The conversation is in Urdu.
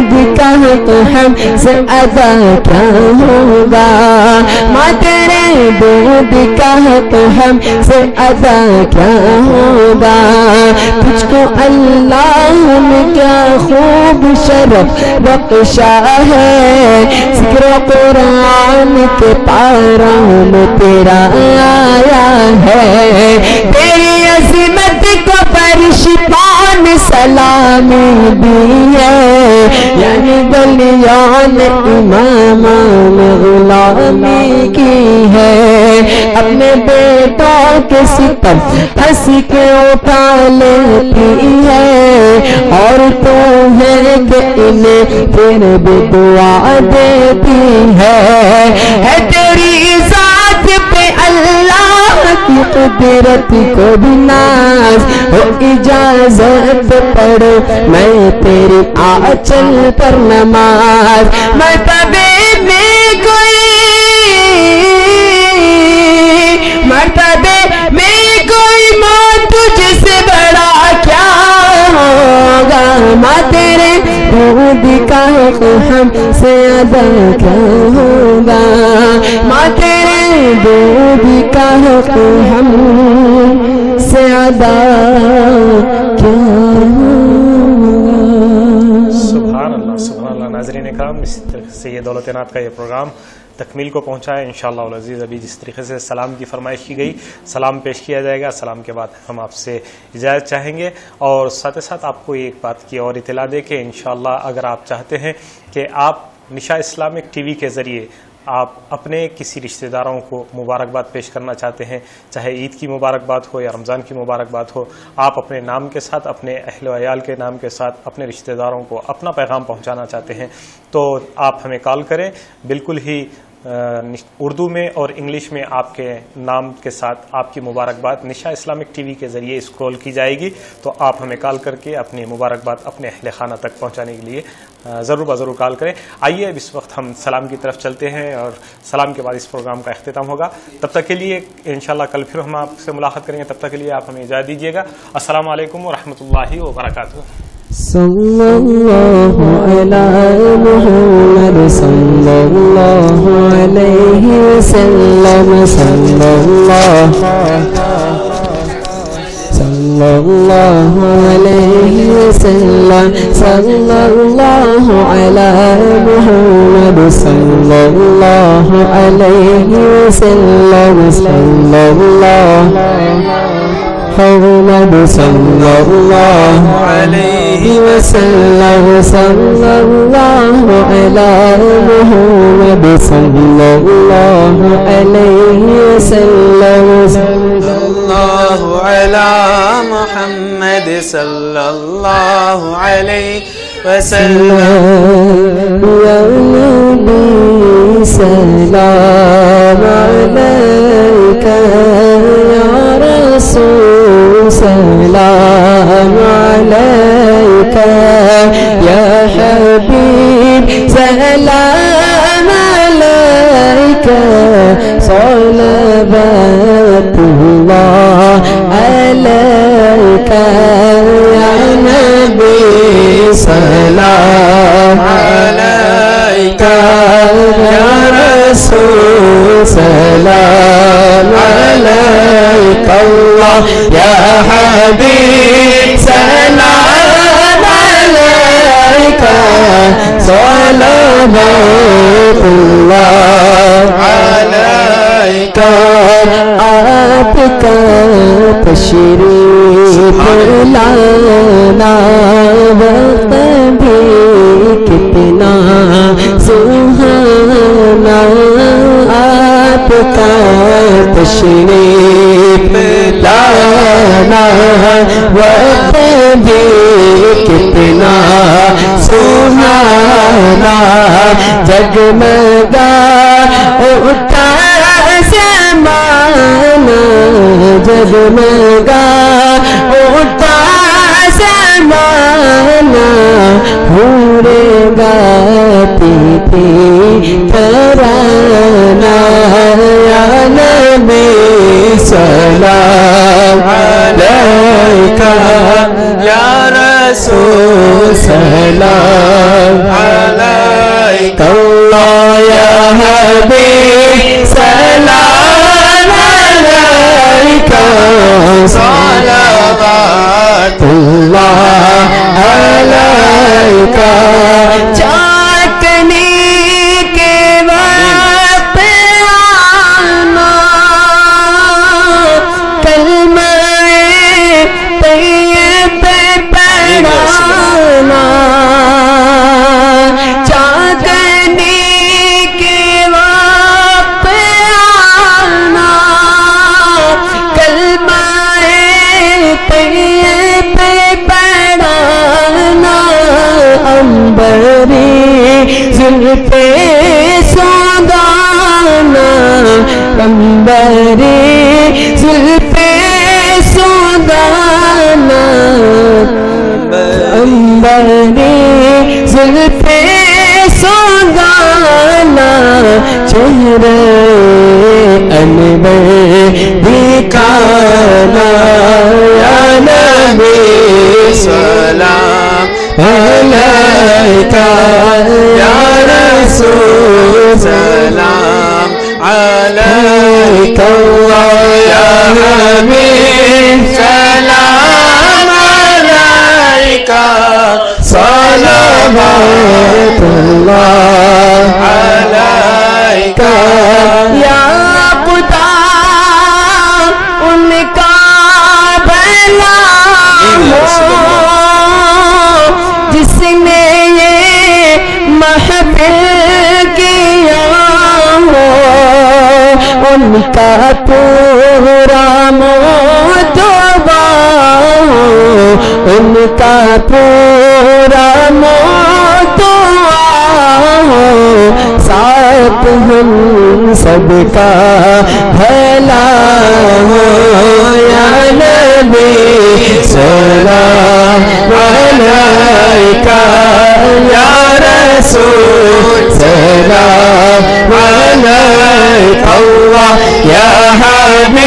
دودھ کا تو ہم سے ادا کیا ہوگا، ماں تیرے دودھ کا تو ہم سے ادا کیا ہوگا، تجھ کو اللہ نے کیا خوب شرف بخشا ہے، ذکر قرآن کے پاروں میں تیرا آیا ہے، تیری عظمت کو فرش پان سلامی دی ہے، یعنی گلیان امامان غلامی کی ہے، اپنے بیٹوں کے ستم ہنس کے اٹھا لیتی ہے، اور تو ہے کہ انہیں پھر بھی دعا دیتی ہے تیری ذات پہ اللہ کی قدرت کو بھی ناز، اجازت پڑھو میں تیری آنچل پر نماز، مرتبے میں کوئی ماں تجھ سے بڑا کیا ہوگا، ماں تیرے دودھ کا ہم سے ادا کیا ہوگا، ماں تیرے دودھ کا ہم سے ادا کیا ہوگا۔ سبحان اللہ سبحان اللہ۔ ناظرین کرام، اس طرح سے یہ دولت نعت کا یہ پروگرام تکمیل کو پہنچا ہے انشاءاللہ العزیز۔ ابھی جس طریقے سے سلام کی فرمائش کی گئی، سلام پیش کیا جائے گا، سلام کے بعد ہم آپ سے اجازت چاہیں گے، اور ساتھ ساتھ آپ کو ایک بات کی اور اطلاع دے کہ انشاءاللہ اگر آپ چاہتے ہیں کہ آپ نشا اسلامک ٹی وی کے ذریعے آپ اپنے کسی رشتہ داروں کو مبارکباد پیش کرنا چاہتے ہیں، چاہے عید کی مبارکباد ہو یا رمضان کی مبارکباد ہو، آپ اپنے نام کے ساتھ، اپنے اہل و عیال کے نام کے ساتھ اپنے رشتہ داروں کو اپنا پیغام پہنچانا چاہتے ہیں، تو آپ ہمیں کال کریں، بالکل ہی اردو میں اور انگلش میں آپ کے نام کے ساتھ آپ کی مبارکباد نشا اسلامک ٹی وی کے ذریعے اسکرول کی جائے گی، تو آپ ہمیں کال کر کے اپنی مبارکباد اپنے اہل خانہ تک پہنچانے کے لیے ضرور ضرور کال کریں۔ آئیے اب اس وقت ہم سلام کی طرف چلتے ہیں، اور سلام کے بعد اس پروگرام کا اختتام ہوگا۔ تب تک کے لیے انشاءاللہ کل پھر ہم آپ سے ملاقات کریں گے، تب تک کے لیے آپ ہمیں اجازت دیجیے گا۔ السلام علیکم ورحمۃ اللہ وبرکاتہ۔ صلی اللہ علی محمد صلی اللہ علیہ وسلم، صلی اللہ علیہ وسلم، صلی اللہ علی محمد صلی اللہ علیہ وسلم، صلی اللہ محمد صلی اللہ علیہ وسلم، صلی اللہ علی محمد صلی اللہ علیہ وسلم، صلی اللہ علی محمد صلی اللہ علیہ وسلم، یا نبی سلام علیکہ، یا رسول سلام علیکہ، یا حبیب سلام علیکہ، صلوات اللہ علیکہ، یا نبی سلام علیکہ، یا رسول سلام علیکہ، اللہ یا حبیب سلام علیکہ، صلوات اللہ علیکہ۔ آپ کا تشریف لانا وقت بھی کتنا سہانا، آپ کا تشریف لانا وقت بھی کتنا سہانا، جگمگا اٹھا زمانہ، جگمگا اٹھا زمانہ، حوریں گاتی تھی ترانہ، یا نبی سلام علیکہ، یا رسول سلام اللہ یا حبیب سلام علیکہ صلوات اللہ علیکہ چاٹنے کے وقت آنا کلمہ طیب پڑھانا چاٹنے کے وقت آنا کلمہ طیب پڑھانا عنبری زلف سودانا عنبری زلف سودانا عنبری زلف سودانا چہرے انور دکھانا یا نبی سلام علیکہ یا رسول سلام علیکہ یا حبیب سلام علیکہ صلوات اللہ علیکہ یا خدا ان کا بھلا ہو جس نے یہ محفل کیا ہو ان کا پورا موتبہ ہو ان کا پورا موتبہ ہو ساتھ ہم سب کا بھلا ہو یا نبی سلام علیکہ یا رسول سلام علیکہ یا حبیب